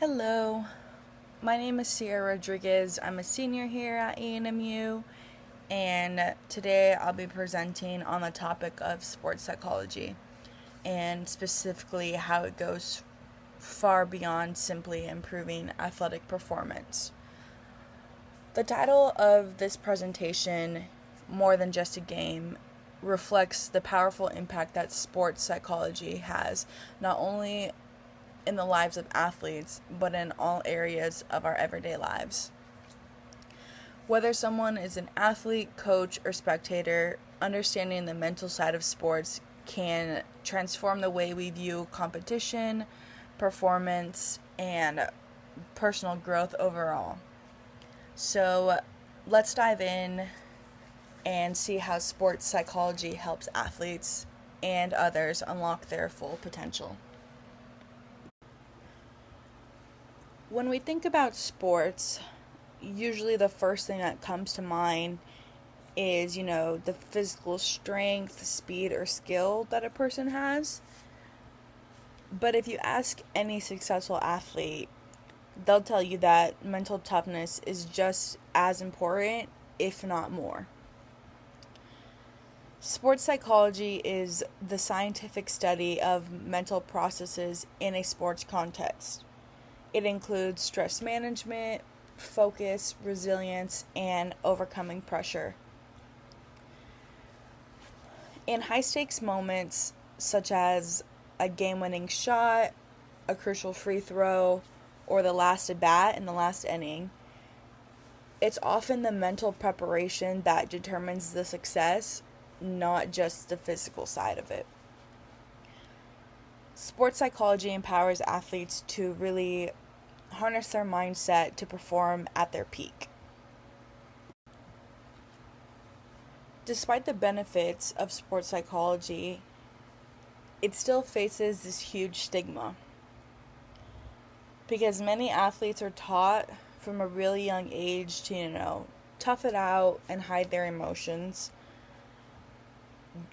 Hello, my name is Sierra Rodriguez. I'm a senior here at A&MU, and today I'll be presenting on the topic of sports psychology and specifically how it goes far beyond simply improving athletic performance. The title of this presentation, More Than Just a Game, reflects the powerful impact that sports psychology has not only in the lives of athletes, but in all areas of our everyday lives. Whether someone is an athlete, coach, or spectator, understanding the mental side of sports can transform the way we view competition, performance, and personal growth overall. So let's dive in and see how sports psychology helps athletes and others unlock their full potential. When we think about sports, usually the first thing that comes to mind is, the physical strength, speed, or skill that a person has. But if you ask any successful athlete, they'll tell you that mental toughness is just as important, if not more. Sports psychology is the scientific study of mental processes in a sports context. It includes stress management, focus, resilience, and overcoming pressure. In high stakes moments, such as a game winning shot, a crucial free throw, or the last at bat in the last inning, it's often the mental preparation that determines the success, not just the physical side of it. Sports psychology empowers athletes to really harness their mindset to perform at their peak. Despite the benefits of sports psychology, it still faces this huge stigma because many athletes are taught from a really young age to, tough it out and hide their emotions.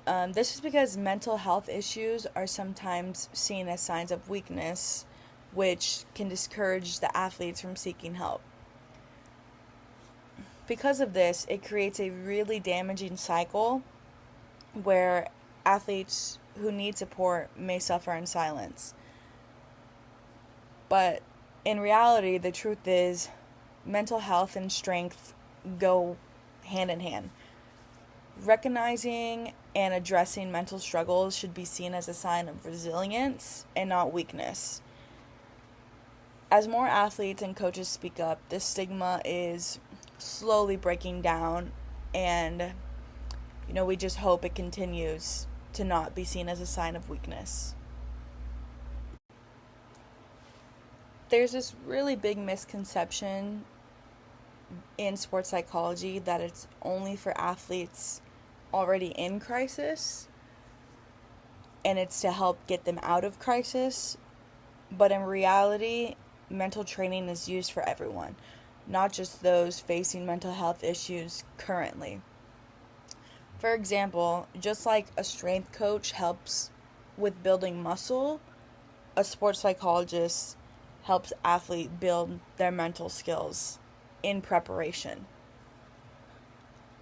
This is because mental health issues are sometimes seen as signs of weakness, which can discourage the athletes from seeking help. Because of this, it creates a really damaging cycle where athletes who need support may suffer in silence. But in reality, the truth is, mental health and strength go hand in hand. Recognizing and addressing mental struggles should be seen as a sign of resilience and not weakness. As more athletes and coaches speak up, this stigma is slowly breaking down, and we just hope it continues to not be seen as a sign of weakness. There's this really big misconception in sports psychology that it's only for athletes already in crisis and it's to help get them out of crisis. But in reality, mental training is used for everyone, not just those facing mental health issues currently. For example, just like a strength coach helps with building muscle, a sports psychologist helps athletes build their mental skills in preparation.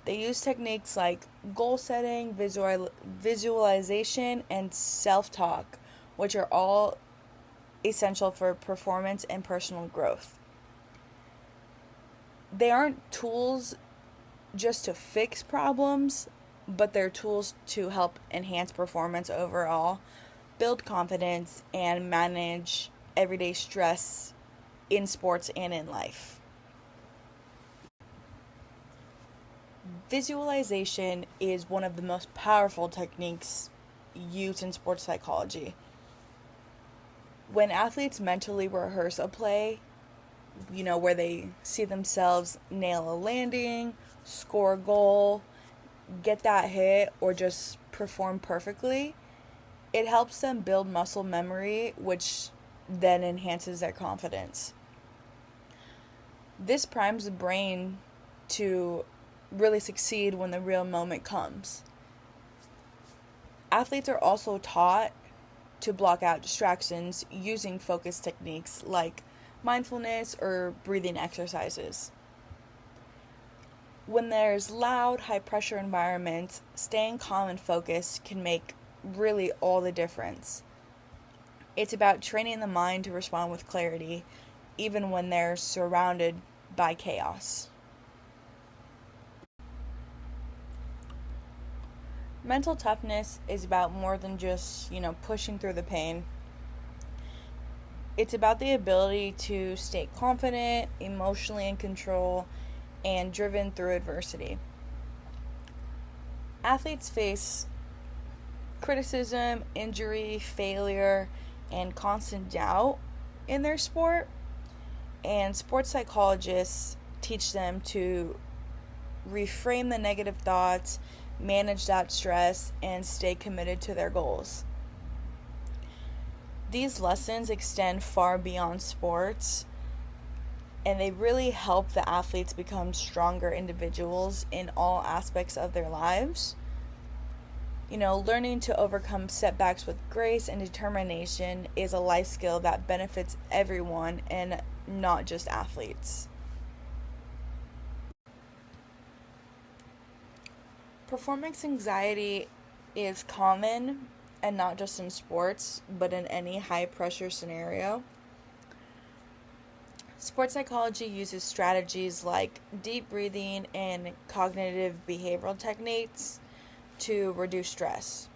They use techniques like goal setting, visualization, and self-talk, which are all essential for performance and personal growth. They aren't tools just to fix problems, but they're tools to help enhance performance overall, build confidence, and manage everyday stress in sports and in life. Visualization is one of the most powerful techniques used in sports psychology. When athletes mentally rehearse a play, where they see themselves nail a landing, score a goal, get that hit, or just perform perfectly, it helps them build muscle memory, which then enhances their confidence. This primes the brain to really succeed when the real moment comes. Athletes are also taught to block out distractions using focus techniques like mindfulness, or breathing exercises. When there's loud, high pressure environments, staying calm and focused can make really all the difference. It's about training the mind to respond with clarity, even when they're surrounded by chaos. Mental toughness is about more than just, pushing through the pain. It's about the ability to stay confident, emotionally in control, and driven through adversity. Athletes face criticism, injury, failure, and constant doubt in their sport, and sports psychologists teach them to reframe the negative thoughts, manage that stress, and stay committed to their goals. These lessons extend far beyond sports, and they really help the athletes become stronger individuals in all aspects of their lives. Learning to overcome setbacks with grace and determination is a life skill that benefits everyone and not just athletes. Performance anxiety is common, and not just in sports, but in any high pressure scenario. Sports psychology uses strategies like deep breathing and cognitive behavioral techniques to reduce stress.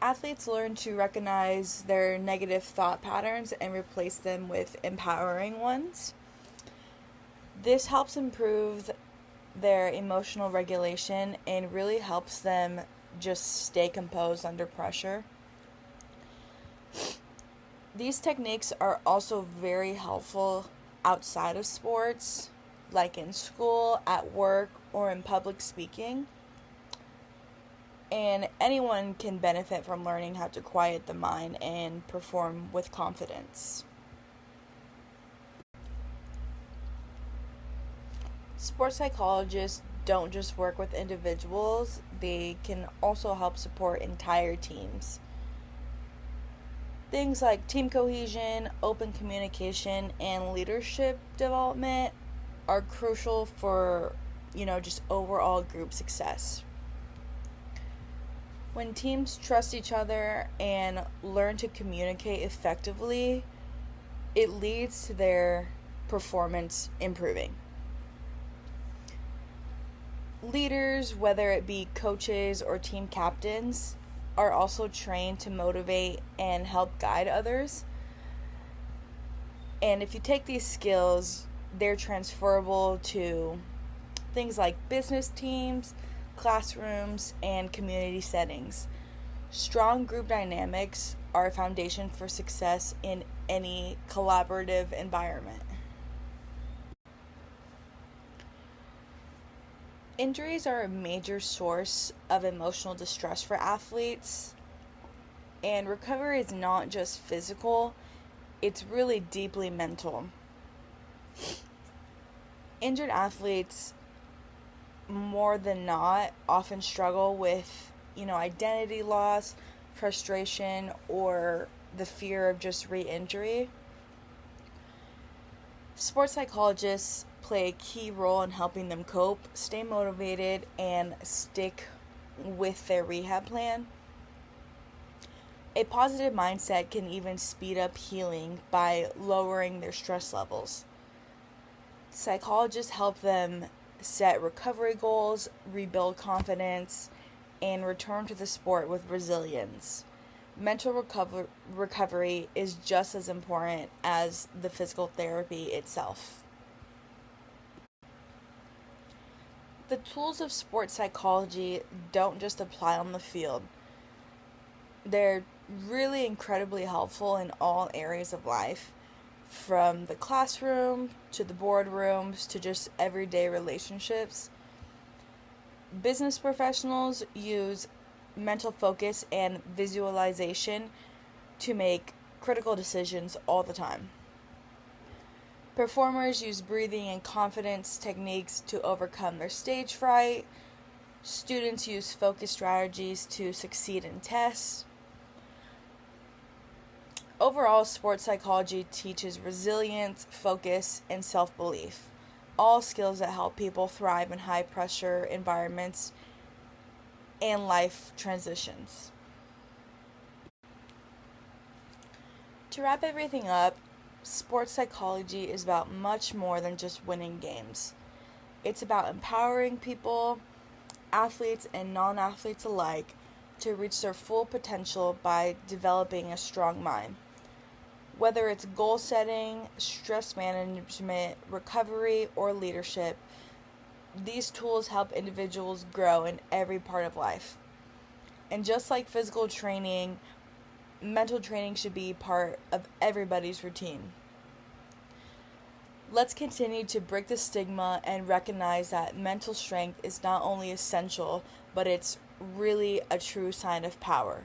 Athletes learn to recognize their negative thought patterns and replace them with empowering ones. This helps improve their emotional regulation and really helps them just stay composed under pressure. These techniques are also very helpful outside of sports, like in school, at work, or in public speaking. And anyone can benefit from learning how to quiet the mind and perform with confidence. Sports psychologists don't just work with individuals, they can also help support entire teams. Things like team cohesion, open communication, and leadership development are crucial for, just overall group success. When teams trust each other and learn to communicate effectively, it leads to their performance improving. Leaders, whether it be coaches or team captains, are also trained to motivate and help guide others. And if you take these skills, they're transferable to things like business teams, classrooms, and community settings. Strong group dynamics are a foundation for success in any collaborative environment. Injuries are a major source of emotional distress for athletes, and recovery is not just physical, it's really deeply mental. Injured athletes, more than not, often struggle with, identity loss, frustration, or the fear of just re-injury. Sports psychologists play a key role in helping them cope, stay motivated, and stick with their rehab plan. A positive mindset can even speed up healing by lowering their stress levels. Psychologists help them set recovery goals, rebuild confidence, and return to the sport with resilience. Mental recovery is just as important as the physical therapy itself. The tools of sports psychology don't just apply on the field. They're really incredibly helpful in all areas of life, from the classroom to the boardrooms to just everyday relationships. Business professionals use mental focus and visualization to make critical decisions all the time. Performers use breathing and confidence techniques to overcome their stage fright. Students use focus strategies to succeed in tests. Overall, sports psychology teaches resilience, focus, and self belief, all skills that help people thrive in high pressure environments and life transitions. To wrap everything up, sports psychology is about much more than just winning games. It's about empowering people, athletes and non athletes alike, to reach their full potential by developing a strong mind. Whether it's goal setting, stress management, recovery, or leadership, these tools help individuals grow in every part of life. And just like physical training, mental training should be part of everybody's routine. Let's continue to break the stigma and recognize that mental strength is not only essential, but it's really a true sign of power.